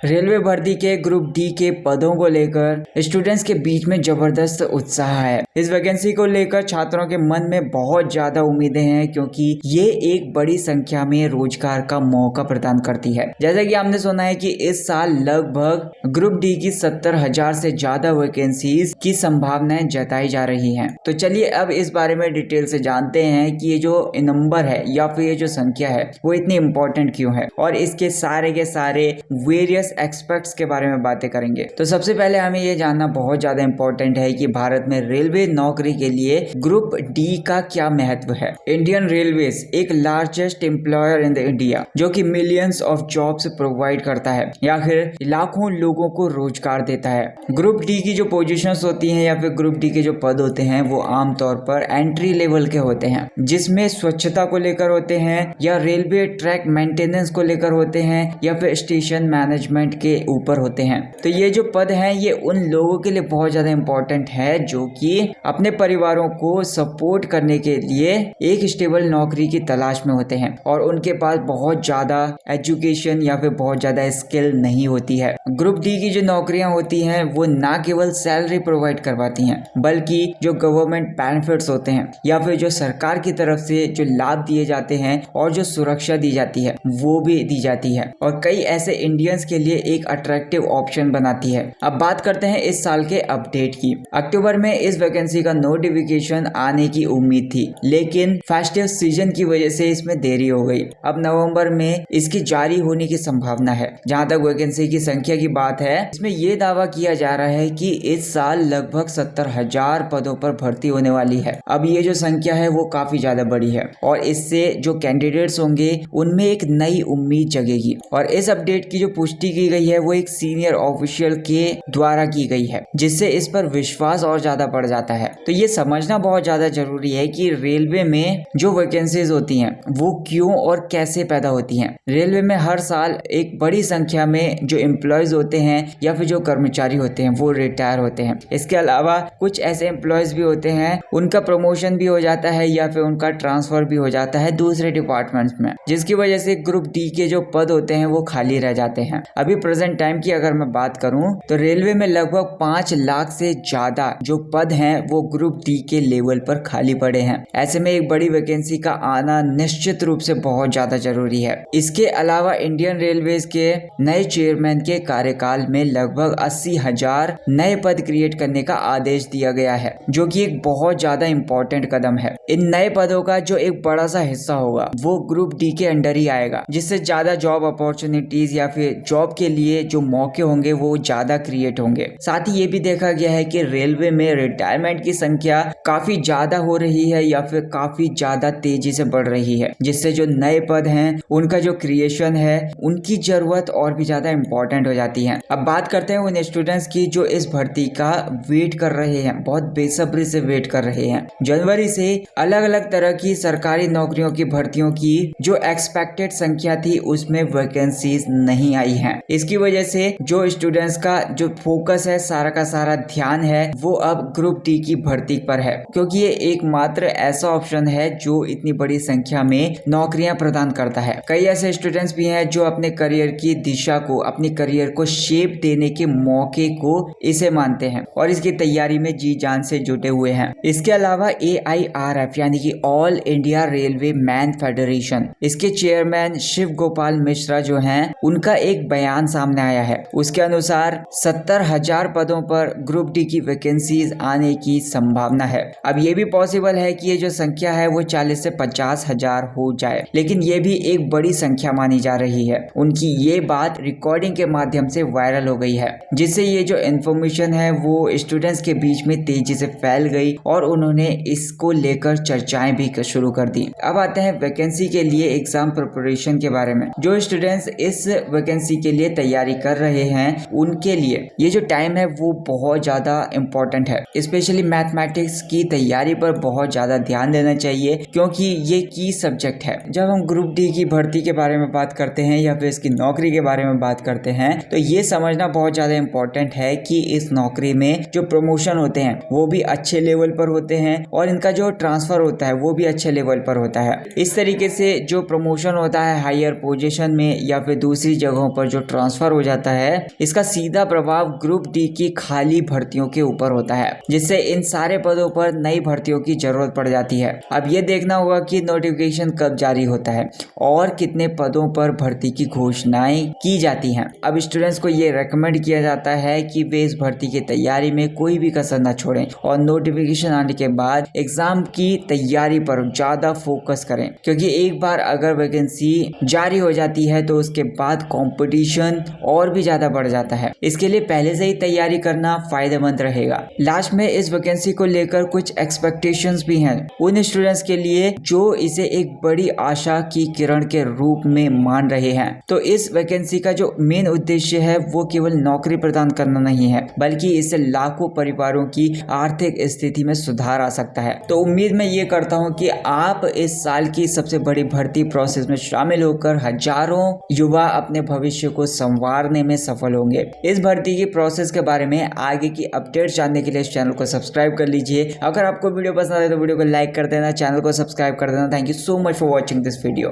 Railway भर्ती के group D के पदों को लेकर स्टूडेंट्स के बीच में जबरदस्त उत्साह है। इस वैकेंसी को लेकर छात्रों के मन में बहुत ज्यादा उम्मीदें हैं, क्योंकि ये एक बड़ी संख्या में रोजगार का मौका प्रदान करती है। जैसा कि हमने सुना है कि इस साल लगभग ग्रुप डी की 70,000 से ज्यादा वैकेंसीज की संभावनाएं जताई जा रही हैं। तो चलिए अब इस बारे में डिटेल से जानते हैं कि ये जो नंबर है या फिर ये जो संख्या है वो इतनी इंपॉर्टेंट क्यों है, और इसके सारे वेरियस एक्सपेक्ट्स के बारे में बातें करेंगे। तो सबसे पहले हमें ये जानना बहुत ज्यादा इंपॉर्टेंट है कि भारत में रेलवे नौकरी के लिए ग्रुप डी का क्या महत्व है। इंडियन रेलवेज एक largest employer in the India, जो कि मिलियंस ऑफ जॉब्स प्रोवाइड करता है या फिर लाखों लोगों को रोजगार देता है। ग्रुप डी की जो पोजीशंस होती हैं या फिर ग्रुप डी के जो पद होते हैं वो आमतौर पर एंट्री लेवल के होते हैं, जिसमें स्वच्छता को लेकर होते हैं या रेलवे ट्रैक मेंटेनेंस को लेकर होते हैं या फिर स्टेशन मैनेजमेंट के ऊपर होते हैं। तो ये जो पद हैं ये उन लोगों के लिए बहुत ज्यादा इंपॉर्टेंट है जो कि अपने परिवारों को सपोर्ट करने के लिए एक स्टेबल नौकरी की तलाश में होते हैं और उनके पास बहुत ज्यादा एजुकेशन या फिर बहुत ज्यादा स्किल नहीं होती है। ग्रुप डी की जो नौकरियां होती हैं वो ना केवल सैलरी प्रोवाइड करवाती हैं, बल्कि जो गवर्नमेंट बेनिफिट्स होते हैं या फिर जो सरकार की तरफ से जो लाभ दिए जाते हैं और जो सुरक्षा दी जाती है वो भी दी जाती है, और कई ऐसे इंडियंस के लिए एक अट्रैक्टिव ऑप्शन बनाती है। अब बात करते हैं इस साल के अपडेट की। अक्टूबर में इस वैकेंसी का नोटिफिकेशन आने की उम्मीद थी, लेकिन फेस्टिव सीजन की वजह से इसमें देरी हो गई। अब नवंबर में इसकी जारी होने की संभावना है। जहां तक वैकेंसी की संख्या की बात है, इसमें यह दावा किया जा रहा है कि इस साल लगभग 70,000 पदों पर भर्ती होने वाली है। अब ये जो संख्या है वो काफी ज्यादा बड़ी है और इससे जो कैंडिडेट्स होंगे उनमें एक नई उम्मीद जगेगी। और इस अपडेट की जो पुष्टि की गई है वो एक सीनियर ऑफिशियल के द्वारा की गई है, जिससे इस पर विश्वास और ज्यादा बढ़ जाता है। तो ये समझना बहुत ज्यादा जरूरी है कि रेलवे में जो वैकेंसीज होती हैं वो क्यों और कैसे पैदा होती हैं। रेलवे में हर साल एक बड़ी संख्या में जो एम्प्लॉयज होते हैं या फिर जो कर्मचारी होते हैं वो रिटायर होते हैं। इसके अलावा कुछ ऐसे एम्प्लॉयज भी होते हैं उनका प्रमोशन भी हो जाता है या फिर उनका ट्रांसफर भी हो जाता है दूसरे डिपार्टमेंट्स में, जिसकी वजह से ग्रुप डी के जो पद होते हैं वो खाली रह जाते हैं। अभी प्रेजेंट टाइम की अगर मैं बात करूं तो रेलवे में लगभग 5 लाख से ज्यादा जो पद हैं वो ग्रुप डी के लेवल पर खाली पड़े हैं। ऐसे में एक बड़ी वैकेंसी का आना निश्चित रूप से बहुत ज्यादा जरूरी है। इसके अलावा इंडियन रेलवेज के नए चेयरमैन के कार्यकाल में लगभग 80,000 नए पद क्रिएट करने का आदेश दिया गया है, जो कि एक बहुत ज्यादा इंपॉर्टेंट कदम है। इन नए पदों का जो एक बड़ा सा हिस्सा होगा वो ग्रुप डी के अंडर ही आएगा, जिससे ज्यादा जॉब अपॉर्चुनिटीज या फिर जॉब के लिए जो मौके होंगे वो ज्यादा क्रिएट होंगे। साथ ही ये भी देखा गया है कि रेलवे में रिटायरमेंट की संख्या काफी ज्यादा हो रही है या फिर काफी ज्यादा तेजी से बढ़ रही है, जिससे जो नए पद हैं उनका जो क्रिएशन है उनकी जरूरत और भी ज्यादा इंपॉर्टेंट हो जाती है। अब बात करते हैं उन स्टूडेंट्स की जो इस भर्ती का वेट कर रहे हैं, बहुत बेसब्री से वेट कर रहे हैं। जनवरी से अलग अलग तरह की सरकारी नौकरियों की भर्तियों की जो एक्सपेक्टेड संख्या थी उसमें वैकेंसीज नहीं आई हैं। इसकी वजह से जो स्टूडेंट्स का जो फोकस है सारा का सारा ध्यान है वो अब ग्रुप डी की भर्ती पर है, क्योंकि ये एकमात्र ऐसा ऑप्शन है जो इतनी बड़ी संख्या में नौकरियां प्रदान करता है। कई ऐसे स्टूडेंट्स भी हैं जो अपने करियर की दिशा को, अपनी करियर को शेप देने के मौके को इसे मानते हैं और इसकी तैयारी में जी जान से जुटे हुए हैं। इसके अलावा AIRF यानी कि all India railway man federation, इसके चेयरमैन शिव गोपाल मिश्रा जो हैं उनका एक बयान सामने आया है। उसके अनुसार 70,000 पदों पर ग्रुप डी की वैकेंसीज आने की संभावना है। अब ये भी पॉसिबल है कि ये जो संख्या है वो 40 से 50,000 हो जाए, लेकिन ये भी एक बड़ी संख्या मानी जा रही है। उनकी ये बात रिकॉर्डिंग के माध्यम से वायरल हो गई है, जिससे ये जो इन्फॉर्मेशन है वो स्टूडेंट्स के बीच में तेजी से फैल गई और उन्होंने इसको लेकर चर्चाएं भी शुरू कर दी। अब आते हैं वैकेंसी के लिए एग्जाम प्रिपरेशन के बारे में। जो स्टूडेंट्स इस वैकेंसी के लिए तैयारी कर रहे हैं उनके लिए ये जो टाइम है वो बहुत ज्यादा इंपॉर्टेंट है। स्पेशली मैथमेटिक्स की तैयारी पर बहुत ज्यादा ध्यान देना चाहिए, क्योंकि ये की सब्जेक्ट है। जब हम ग्रुप डी की भर्ती के बारे में बात करते हैं या फिर इसकी नौकरी के बारे में बात करते हैं तो ये समझना बहुत ज्यादा इंपॉर्टेंट है कि इस नौकरी में जो प्रमोशन होते हैं वो भी अच्छे लेवल पर होते हैं और इनका जो ट्रांसफर होता है वो भी अच्छे लेवल पर होता है। इस तरीके से जो प्रमोशन होता है हायर पोजीशन में या फिर दूसरी जगहों पर जो ट्रांसफर हो जाता है, इसका सीधा प्रभाव ग्रुप डी की खाली भर्तियों के ऊपर होता है, जिससे इन सारे पदों पर नई भर्तियों की जरूरत पड़ जाती है। अब ये देखना होगा कि नोटिफिकेशन कब जारी होता है और कितने पदों पर भर्ती की घोषणाएं की जाती हैं। अब स्टूडेंट्स को ये रेकमेंड किया जाता है कि वे इस भर्ती की तैयारी में कोई भी कसर न छोड़ें और नोटिफिकेशन आने के बाद एग्जाम की तैयारी पर ज्यादा फोकस करें, क्योंकि एक बार अगर वैकेंसी जारी हो जाती है तो उसके बाद कंपटीशन और भी ज्यादा बढ़ जाता है। इसके लिए पहले से ही तैयारी करना फायदेमंद रहेगा। लास्ट में इस वैकेंसी को लेकर कुछ एक्सपेक्टेशंस भी हैं उन स्टूडेंट्स के लिए जो इसे एक बड़ी आशा की किरण के रूप में मान रहे हैं। तो इस वैकेंसी का जो मेन उद्देश्य है वो केवल नौकरी प्रदान करना नहीं है, बल्कि इससे लाखों परिवारों की आर्थिक स्थिति में सुधार आ सकता है। तो उम्मीद मैं ये करता हूँ कि आप इस साल की सबसे बड़ी भर्ती प्रोसेस में शामिल होकर हजारों युवा अपने भविष्य को संवारने में सफल होंगे। इस भर्ती की प्रोसेस के बारे में आगे की अपडेट जानने के लिए इस चैनल को सब्सक्राइब कर लीजिए। अगर आपको वीडियो पसंद आए तो वीडियो को लाइक कर देना, चैनल को सब्सक्राइब कर देना। Thank you so much for watching this video.